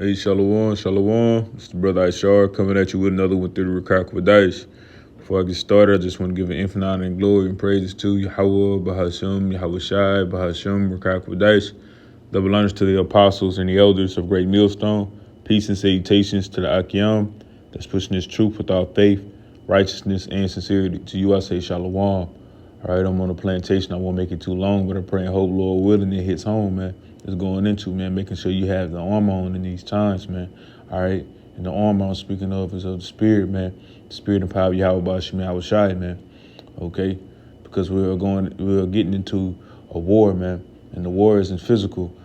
Hey, Shalom, Shalom. It's the brother Ishar coming at you with another one through the Rekack with Dice. Before I get started, I just want to give an infinite honor and glory and praises to Yahweh, Bahasham, Yahweh Shai, Bahasham, Rekack with Dice. Double honors to the apostles and the elders of Great Millstone. Peace and salutations to the Akyam that's pushing this truth without faith, righteousness, and sincerity. To you, I say Shalom. All right, I'm on the plantation. I won't make it too long, but I pray and hope, Lord willing, it hits home, man. It's going into, man, making sure you have the armor on in these times, man. All right, and the armor I'm speaking of is of the spirit, man. The spirit and power of Yahweh Bashim Yahweh Shai, man. Okay, because we're getting into a war, man, and the war isn't physical,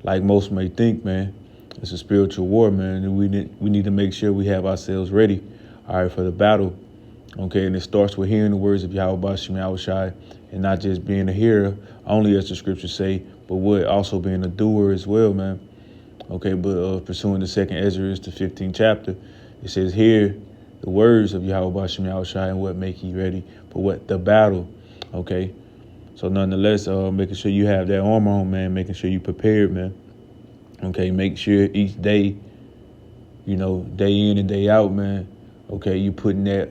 like most may think, man. It's a spiritual war, man, and we need to make sure we have ourselves ready, all right, for the battle. Okay, and it starts with hearing the words of Yahweh Bashim Yahweh Shai, and not just being a hearer, only as the scriptures say, but what also being a doer as well, man. Okay, but pursuing the second Ezra, the 15th chapter, it says, hear the words of Yahweh Bashim Yahweh Shai, and what make ye ready for what? The battle. Okay, so nonetheless, making sure you have that armor on, man, making sure you prepared, man. Okay, make sure each day, day in and day out, man. Okay, you putting that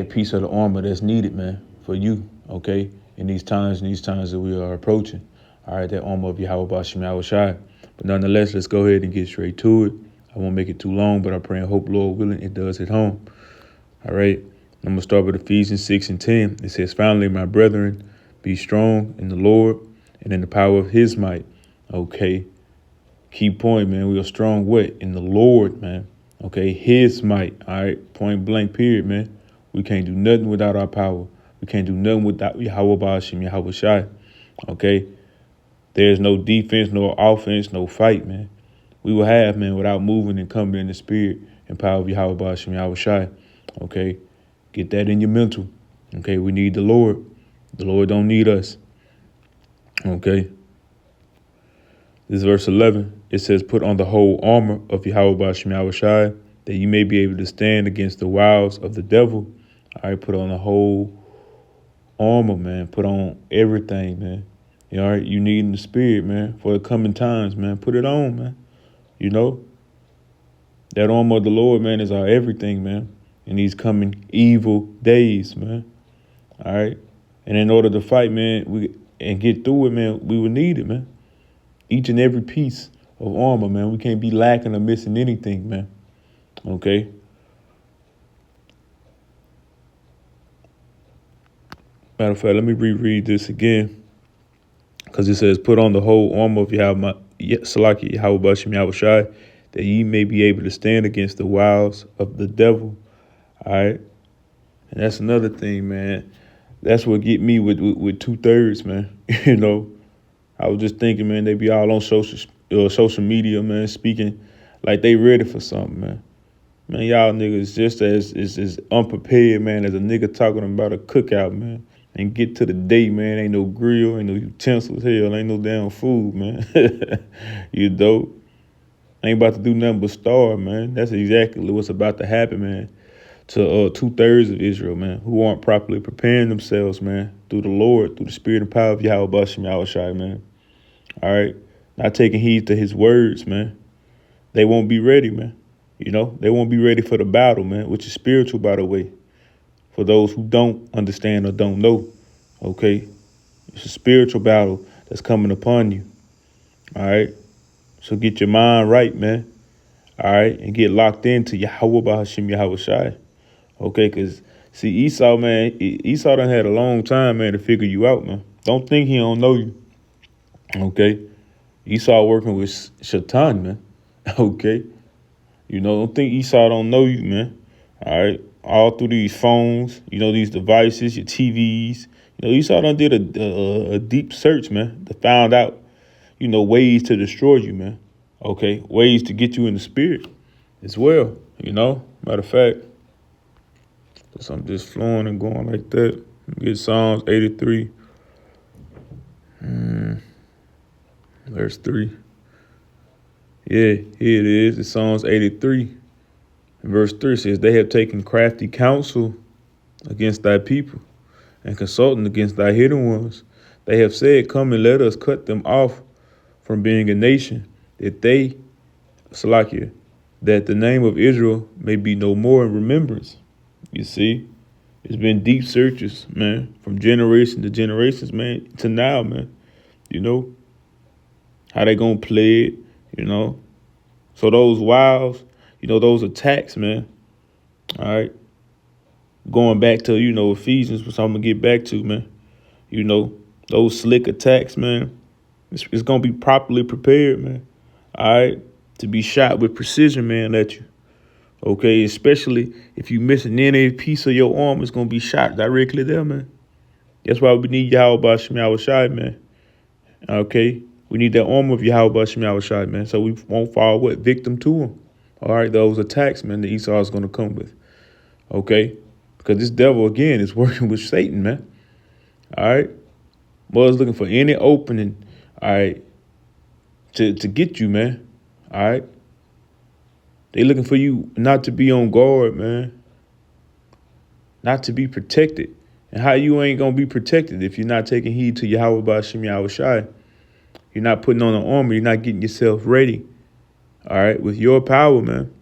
piece of the armor that's needed, man, for you. Okay, in these times that we are approaching. All right, that armor of Yahweh Bashim Yahweh Shai. But nonetheless, let's go ahead and get straight to it. I won't make it too long, but I pray and hope, Lord willing, it does hit home. All right, I'm gonna start with Ephesians 6 and 10. It says, "Finally, my brethren, be strong in the Lord and in the power of His might." Okay. Key point, man. We are strong what? In the Lord, man. Okay, His might. All right, point blank, period, man. We can't do nothing without our power. We can't do nothing without Yahweh Bashim, Yahweh Shai. Okay, there's no defense, no offense, no fight, man. We will have, man, without moving and coming in the spirit and power of Yahweh Bashim, Yahweh Shai. Okay, get that in your mental. Okay, we need the Lord. The Lord don't need us. Okay. This is verse 11. It says, "Put on the whole armor of Yahweh Bashim Yahweh Shai, that you may be able to stand against the wiles of the devil." All right, put on the whole armor, man. Put on everything, man. All right, you need in the spirit, man, for the coming times, man. Put it on, man. That armor of the Lord, man, is our everything, man, in these coming evil days, man. All right, and in order to fight, man, and get through it, man, we will need it, man. Each and every piece of armor, man. We can't be lacking or missing anything, man. Okay. Matter of fact, let me reread this again, because it says, "Put on the whole armor of Yahweh Bashim Yahweh Shai, that ye may be able to stand against the wiles of the devil." All right. And that's another thing, man. That's what get me with 2/3, man. I was just thinking, man, they be all on social media, man, speaking like they ready for something, man. Man, y'all niggas just as unprepared, man, as a nigga talking about a cookout, man. And get to the day, man, ain't no grill, ain't no utensils, hell, ain't no damn food, man. You dope. Ain't about to do nothing but starve, man. That's exactly what's about to happen, man, to 2/3 of Israel, man, who aren't properly preparing themselves, man, through the Lord, through the spirit and power of Yahweh Bashim Yahweh Shai, man. All right, not taking heed to His words, man. They won't be ready, man. They won't be ready for the battle, man, which is spiritual, by the way. For those who don't understand or don't know, okay, it's a spiritual battle that's coming upon you. All right, so get your mind right, man. All right, and get locked into Yahweh Bahashim Yahweh Shai. Okay, because see, Esau, man, Esau done had a long time, man, to figure you out, man. Don't think he don't know you. Okay, Esau working with Shaitan, man. Okay, don't think Esau don't know you, man. All right, all through these phones, these devices, your TVs. Esau done did a deep search, man, to find out, ways to destroy you, man. Okay, ways to get you in the spirit as well. Matter of fact, so I'm just flowing and going like that. Get Psalms 83, verse 3. Yeah, here it is. It's Psalms 83. And verse 3 says, "They have taken crafty counsel against thy people, and consulting against thy hidden ones. They have said, Come and let us cut them off from being a nation, that they Salakia, that the name of Israel may be no more in remembrance. You see, it's been deep searches, man, from generation to generations, man, to now, man. You know, how they gonna play it, you know. So those wiles, those attacks, man, all right, going back to, Ephesians, which I'm gonna get back to, man. Those slick attacks, man, it's gonna be properly prepared, man. All right, to be shot with precision, man, at you. Okay, especially if you missing any piece of your arm, it's gonna be shot directly there, man. That's why we need Yahweh Shem Shai, man. Okay, we need that armor of Yahweh Shem Shai, man, so we won't fall victim to him. All right, those attacks, man, that Esau is gonna come with. Okay, because this devil again is working with Satan, man. All right, was looking for any opening, all right, to get you, man. All right, they looking for you not to be on guard, man, not to be protected. And how you ain't gonna be protected if you're not taking heed to Yahweh Ba'Shem Shai? You're not putting on the armor. You're not getting yourself ready. All right, with your power, man.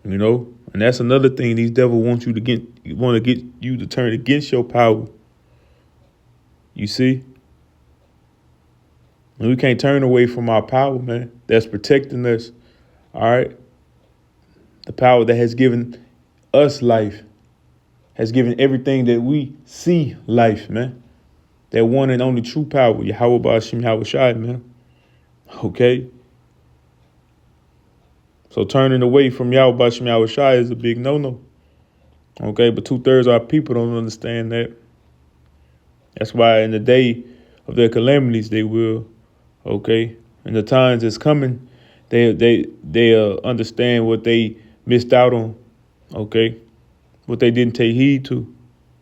And that's another thing these devils want you to get you to turn against your power. You see? And we can't turn away from our power, man. That's protecting us. All right. The power that has given us life, has given everything that we see life, man. That one and only true power, Yahweh Ba'Shem Yahweh Shai, man. Okay. So turning away from Yahweh Ba'Shem Yahweh Shai is a big no-no. Okay, but 2/3 of our people don't understand that. That's why in the day of their calamities they will. Okay, in the times that's coming, they understand what they missed out on. Okay, what they didn't take heed to.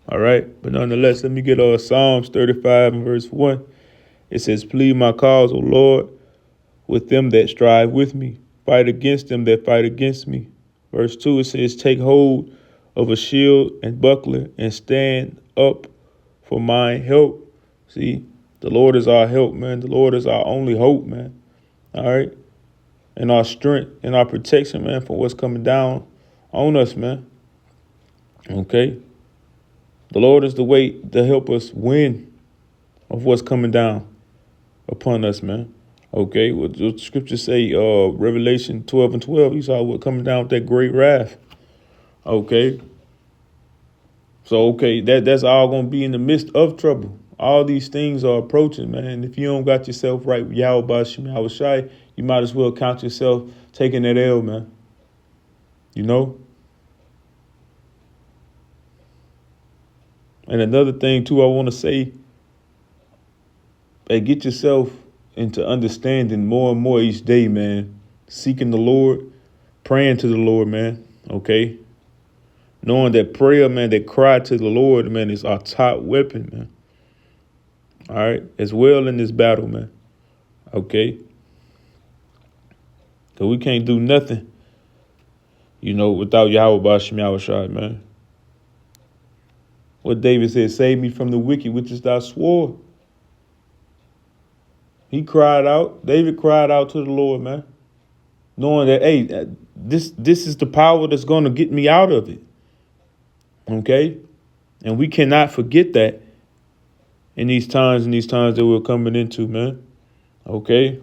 All right, but nonetheless, let me get Psalms 35 and verse 1. It says, "Plead my cause, O Lord, with them that strive with me. Fight against them that fight against me." Verse 2, it says, "Take hold of a shield and buckler and stand up for my help." See, the Lord is our help, man. The Lord is our only hope, man. All right. And our strength and our protection, man, for what's coming down on us, man. Okay. The Lord is the way to help us win of what's coming down upon us, man. Okay. What the scriptures say, Revelation 12 and 12, you saw what coming down with that great wrath. Okay. So, okay, that's all going to be in the midst of trouble. All these things are approaching, man. And if you don't got yourself right with Yahweh Ba'Shem Yahweh Shai, you might as well count yourself taking that L, man. And another thing, too, I want to say, get yourself into understanding more and more each day, man. Seeking the Lord, praying to the Lord, man. Okay. Knowing that prayer, man, that cry to the Lord, man, is our top weapon, man. All right. As well in this battle, man. Okay. Because we can't do nothing, without Yahweh Ba'Shem Yahweh Shai, man. What David said, "Save me from the wicked, which is thy sword." He cried out. David cried out to the Lord, man. Knowing that, hey, this is the power that's going to get me out of it. Okay? And we cannot forget that in these times that we're coming into, man. Okay?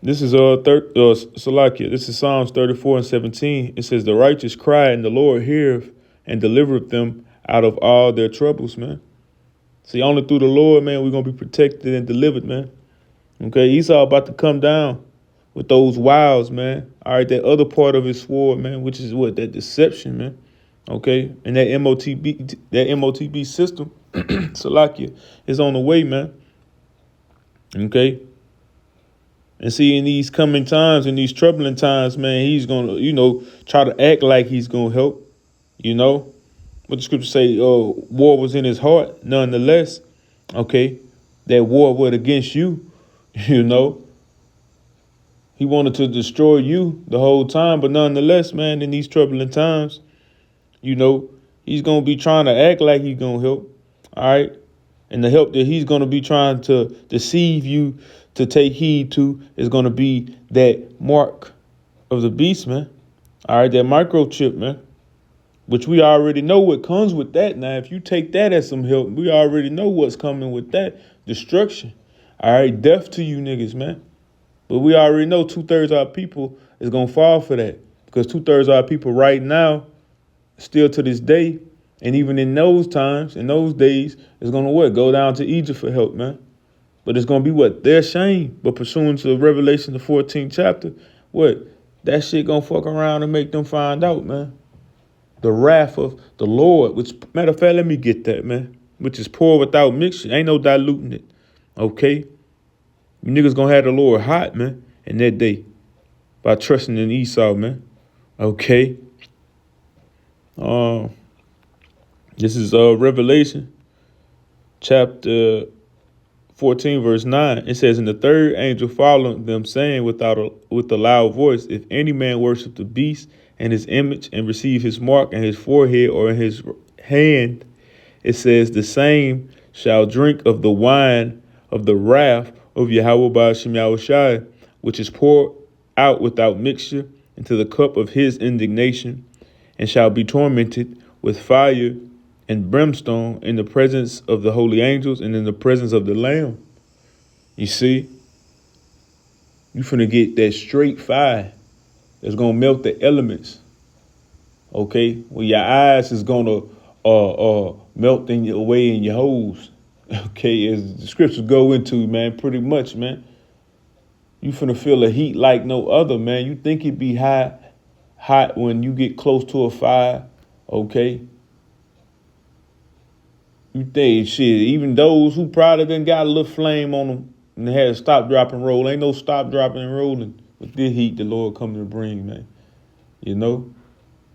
This is Salakia. This is Psalms 34 and 17. It says, "The righteous cry, and the Lord heareth and delivereth them out of all their troubles," man. See, only through the Lord, man, we're going to be protected and delivered, man. Okay, Esau about to come down with those wiles, man. All right, that other part of his sword, man, which is what? That deception, man. Okay, and that MOTB system, Salakia, is on the way, man. Okay. And see, in these coming times, in these troubling times, man, he's going to, try to act like he's going to help, What the scriptures say, war was in his heart, nonetheless. Okay, that war was against you, He wanted to destroy you the whole time, but nonetheless, man, in these troubling times, he's going to be trying to act like he's going to help, all right? And the help that he's going to be trying to deceive you to take heed to is going to be that mark of the beast, man. All right, that microchip, man, which we already know what comes with that. Now, if you take that as some help, we already know what's coming with that. Destruction. All right, death to you niggas, man. But we already know 2/3 of our people is going to fall for that. Because 2/3 of our people right now, still to this day, and even in those times, in those days, is going to what? Go down to Egypt for help, man. But it's going to be what? Their shame. But pursuant to Revelation, the 14th chapter, what? That shit going to fuck around and make them find out, man. The wrath of the Lord, which, matter of fact, let me get that, man. Which is poor without mixture. Ain't no diluting it. Okay? You niggas gonna have the Lord hot, man, in that day. By trusting in Esau, man. Okay? This is Revelation chapter 14, verse 9. It says, and the third angel followed them, saying with a loud voice, if any man worship the beast and his image and receive his mark in his forehead or in his hand, it says, the same shall drink of the wine of the wrath of Yahweh Ba'ashem Yahushai, which is poured out without mixture into the cup of his indignation, and shall be tormented with fire and brimstone in the presence of the holy angels and in the presence of the Lamb. You see, you finna get that straight fire that's gonna melt the elements. Okay, well your eyes is gonna melt away in your holes. Okay, as the scriptures go into, man, pretty much, man. You finna feel a heat like no other, man. You think it be hot when you get close to a fire, okay? You think shit, even those who probably done got a little flame on them and had to stop, drop, and roll. Ain't no stop, dropping, and rolling with this heat the Lord coming to bring, man. You know?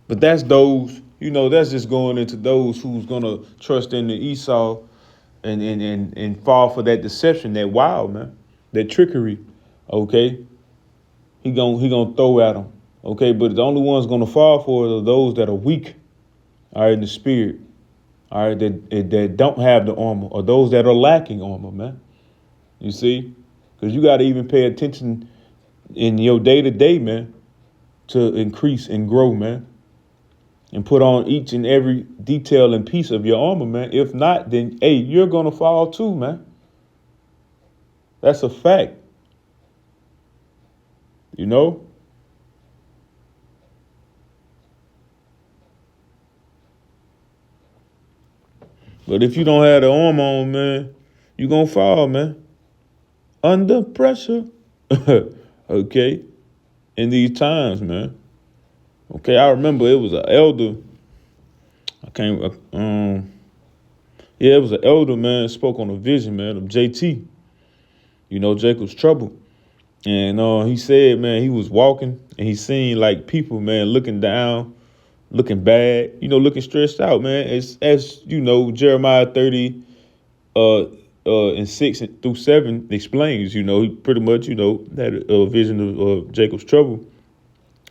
But that's those, that's just going into those who's gonna trust in the Esau and fall for that deception, that wild, man, that trickery. Okay, he gonna throw at them. Okay, but the only ones gonna fall for it are those that are weak, all right, in the spirit, all right, that don't have the armor, or those that are lacking armor, man. You see, because you got to even pay attention in your day to day, man, to increase and grow, man, and put on each and every detail and piece of your armor, man. If not, then hey, you're gonna fall too, man. That's a fact. You know? But if you don't have the arm on, man, you gonna fall, man. Under pressure. Okay? In these times, man. Okay, I remember it was an elder. It was an elder, man, spoke on a vision, man, of JT. Jacob's trouble. And he said, man, he was walking and he seen like people, man, looking down, looking bad, looking stressed out, man. As Jeremiah 30 and 6 through 7 explains, he pretty much, had a vision of Jacob's trouble.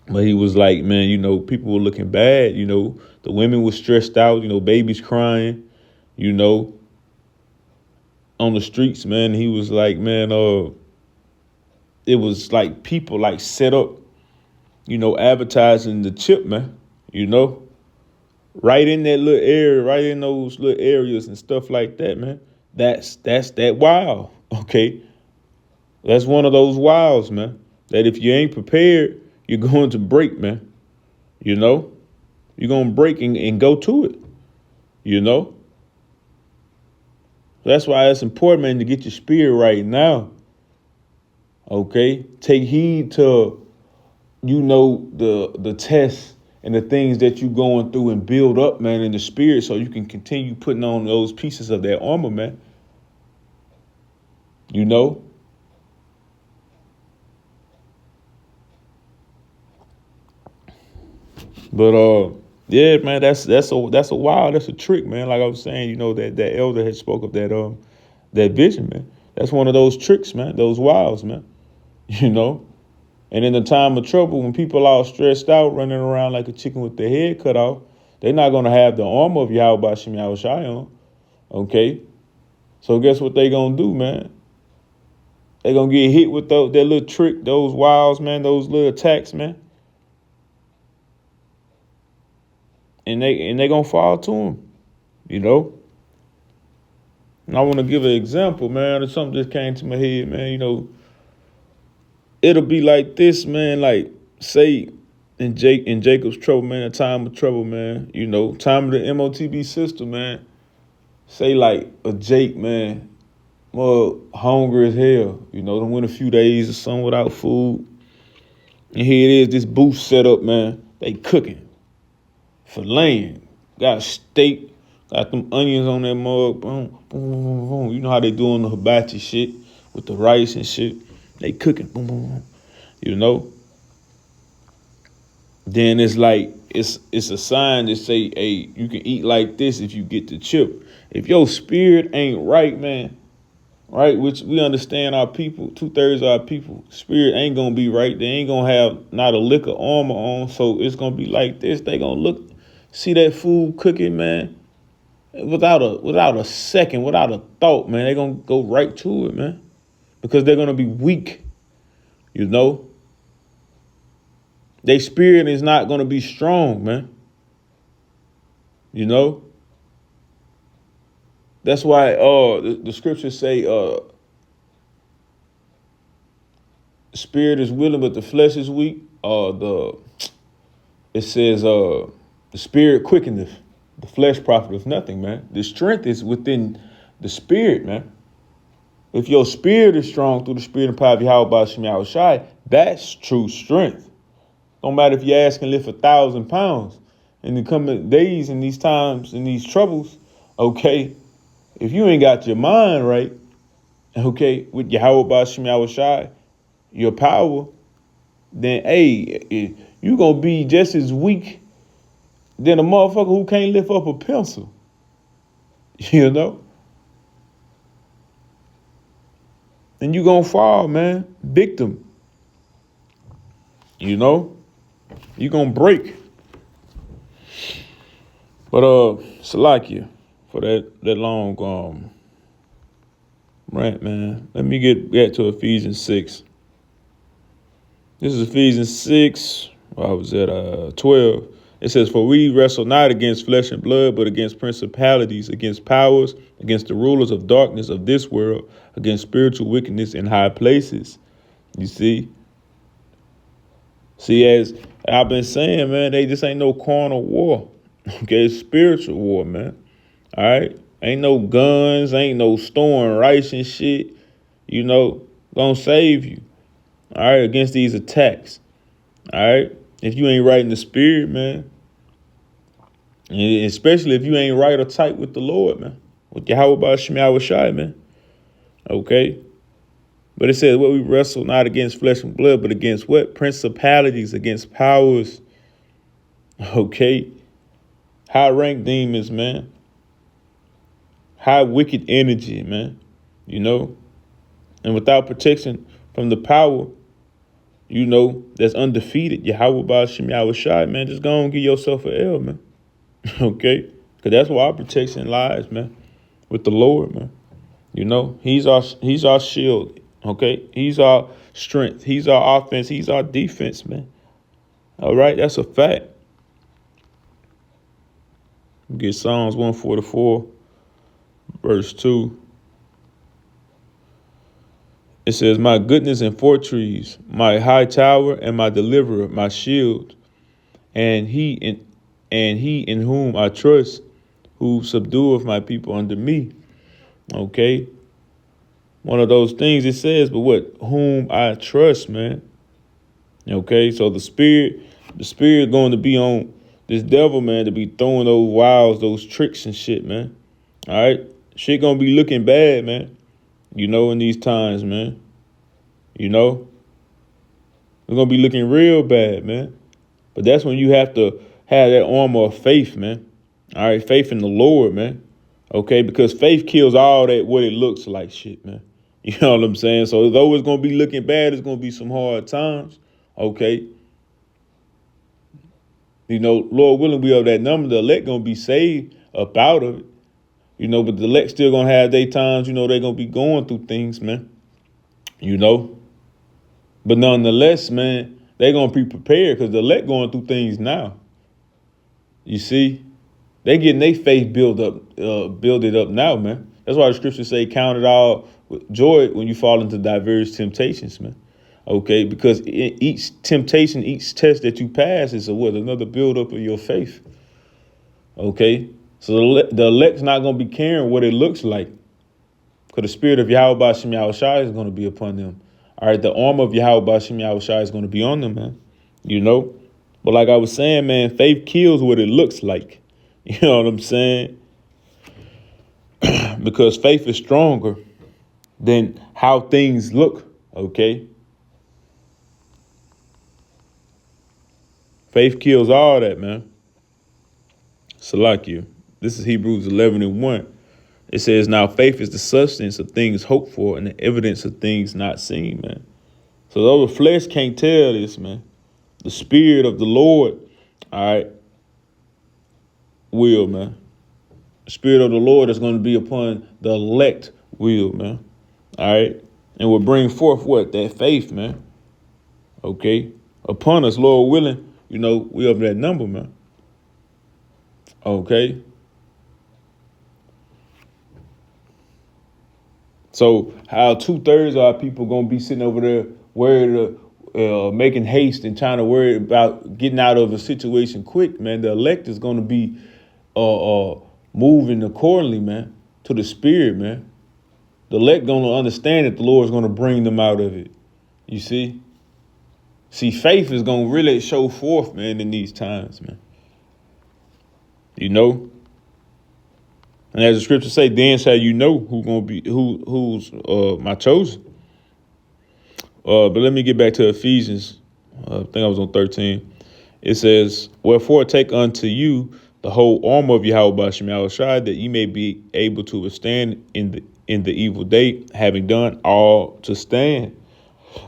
But he was like, man, people were looking bad, the women were stressed out, babies crying, on the streets, man. He was like, man, it was like people like set up, advertising the chip, man, right in that little area, right in those little areas and stuff like that, man. That's that wild, okay? That's one of those wilds, man, that if you ain't prepared, you're going to break, man. You're going to break and go to it, That's why it's important, man, to get your spirit right now. Okay, take heed to, the tests and the things that you're going through and build up, man, in the spirit so you can continue putting on those pieces of that armor, man. But yeah, man, that's a trick, man. Like I was saying, that elder had spoke of that vision, man. That's one of those tricks, man, those wiles, man. And in the time of trouble, when people are all stressed out, running around like a chicken with their head cut off, they're not going to have the armor of Yahweh Ba'ashem Yahushai on, okay? So guess what they gonna do, man? They gonna get hit with that little trick, those wiles, man, those little attacks, man. And they gonna fall to them, you know? And I wanna give an example, man. Something just came to my head, man. It'll be like this, man, like say in Jacob's trouble, man, a time of trouble, man, time of the MOTB system, man. Say like a Jake, man, more hungry as hell. Done went a few days or something without food. And here it is, this booth set up, man. They cooking for laying. Got steak, got them onions on that mug. Boom, boom, boom, boom. You know how they doing the hibachi shit with the rice and shit. They cooking, boom, boom, boom. Then it's like it's a sign to say, hey, you can eat like this if you get the chip. If your spirit ain't right, man, right, which we understand our people, 2/3 of our people, spirit ain't gonna be right. They ain't gonna have not a lick of armor on, so it's gonna be like this. They gonna see that food cooking, man, without a second, without a thought, man. They gonna go right to it, man, because they're gonna be weak, Their spirit is not gonna be strong, man. That's why the scriptures say the spirit is willing, but the flesh is weak. It says the spirit quickeneth, the flesh profiteth nothing, man. The strength is within the spirit, man. If your spirit is strong through the spirit and power of Yahweh Shem Yahushai, that's true strength. Don't matter if your ass can lift 1,000 pounds. In the coming days, in these times, in these troubles, okay, if you ain't got your mind right, okay, with Yahweh Shem Yahushai, your power, then, hey, you going to be just as weak than a motherfucker who can't lift up a pencil, And you going to fall, man, victim, You going to break. But, Salakia, for that long rant, man, let me get to Ephesians 6. This is Ephesians 6. I was at 12. It says, for we wrestle not against flesh and blood, but against principalities, against powers, against the rulers of darkness of this world, against spiritual wickedness in high places. You see? See, as I've been saying, man, they just ain't no carnal war. Okay, it's spiritual war, man. All right? Ain't no guns, ain't no storing rice and shit, gonna save you. All right, against these attacks. All right? If you ain't right in the spirit, man, and especially if you ain't right or tight with the Lord, man, with Yahweh Shem Yahushai, man. Okay? But it says, what we wrestle not against flesh and blood, but against what? Principalities, against powers. Okay? High rank demons, man. High wicked energy, man. And without protection from the power, that's undefeated. Yahweh Shem Yahushai, man, just go and give yourself an L, man. Okay? Because that's where our protection lies, man. With the Lord, man. He's our shield. Okay? He's our strength. He's our offense. He's our defense, man. All right? That's a fact. Get Psalms 144, verse 2. It says, my goodness and fortress, my high tower and my deliverer, my shield, and he in whom I trust, who subdueth my people under me. Okay? One of those things it says, but what? Whom I trust, man. Okay? So the spirit going to be on this devil, man, to be throwing those wiles, those tricks and shit, man. All right? Shit gonna be looking bad, man. In these times, man. We're gonna be looking real bad, man. But that's when you have to have that armor of faith, man. All right, faith in the Lord, man. Okay, because faith kills all that what it looks like shit, man. You know what I'm saying? So though it's gonna be looking bad, it's gonna be some hard times. Okay. Lord willing, we have that number, the elect gonna be saved up out of it. But the elect still gonna have their times, they're gonna be going through things, man. But nonetheless, man, they're gonna be prepared because the elect going through things now. You see? They getting their faith build it up now, man. That's why the scriptures say, count it all joy when you fall into diverse temptations, man. Okay, because each temptation, each test that you pass is another build up of your faith. Okay, so the elect's not going to be caring what it looks like, because the spirit of Yahweh B'Shem Yahushai is going to be upon them. All right, the armor of Yahweh B'Shem Yahushai is going to be on them, man. But like I was saying, man, faith kills what it looks like. You know what I'm saying? Because faith is stronger than how things look. Okay. Faith kills all that, man. Salakia. This is Hebrews 11:1. It says, now faith is the substance of things hoped for and the evidence of things not seen, man. So though the flesh can't tell this, man, the spirit of the Lord, all right, will, man. The spirit of the Lord is going to be upon the elect will, man. All right. And will bring forth what? That faith, man. Okay. Upon us, Lord willing, we up that number, man. Okay. So how 2/3 of our people going to be sitting over there worried, making haste and trying to worry about getting out of a situation quick, man. The elect is going to be moving accordingly, man, to the spirit, man. The elect going to understand that the Lord is going to bring them out of it. You see? See, faith is going to really show forth, man, in these times, man. And as the scriptures say, then shall you know who's my chosen. But let me get back to Ephesians. I think I was on 13. It says, wherefore take unto you the whole armor of Yahweh B'Shem Yahushai, that ye may be able to withstand in the evil day, having done all to stand.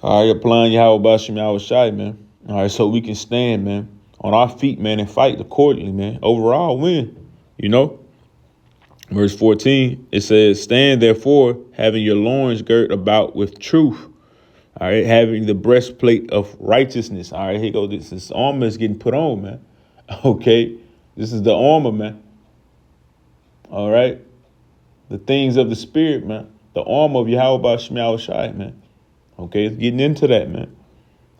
All right, applying Yahweh B'Shem Yahushai, man. All right, so we can stand, man, on our feet, man, and fight accordingly, man. Overall win, Verse 14, it says, stand therefore, having your loins girt about with truth. All right, having the breastplate of righteousness. All right, here go. This armor is getting put on, man. Okay, this is the armor, man. All right, the things of the spirit, man. The armor of Yahweh B'Shem Yahushai, man. Okay, it's getting into that, man.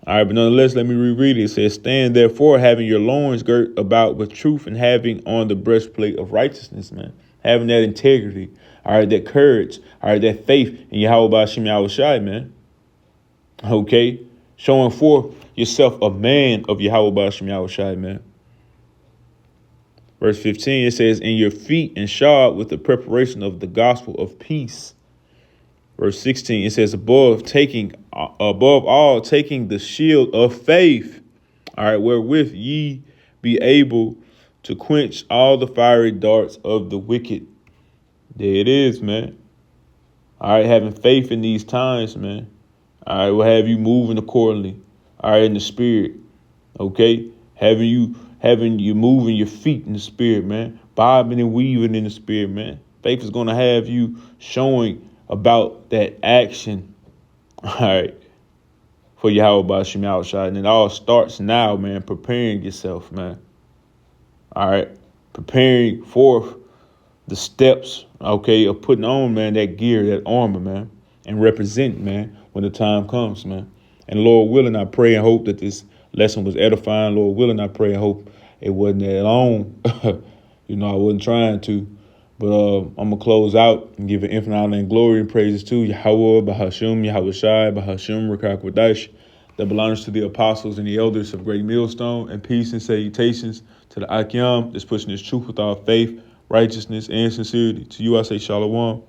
All right, but nonetheless, let me reread it. It says, stand therefore, having your loins girt about with truth and having on the breastplate of righteousness, man. Having that integrity, all right, that courage, all right, that faith in Yahweh B'Shem Yahushai, man. Okay, showing forth yourself a man of Yahweh B'Shem Yahushai, man. Verse 15, it says, in your feet and shod with the preparation of the gospel of peace. Verse 16, it says, above all, taking the shield of faith, all right, wherewith ye be able to quench all the fiery darts of the wicked. There it is, man. All right, having faith in these times, man. All right, will have you moving accordingly. All right, in the spirit. Okay, having you moving your feet in the spirit, man. Bobbing and weaving in the spirit, man. Faith is going to have you showing about that action. All right, for Yahweh B'Shem Yahushai. And it all starts now, man. Preparing yourself, man. All right, preparing forth the steps, okay, of putting on, man, that gear, that armor, man, and represent, man, when the time comes, man. And Lord willing, I pray and hope that this lesson was edifying. Lord willing, I pray and hope it wasn't that long. I wasn't trying to. But I'm going to close out and give an infinite honor and glory and praises to Yahweh, B'Hashem, Yahushai, B'Hashem, Rekak Wadash, that belongs to the apostles and the elders of Great Millstone, and peace and salutations to the Akim that's pushing this truth with our faith, righteousness, and sincerity. To you, I say shalom.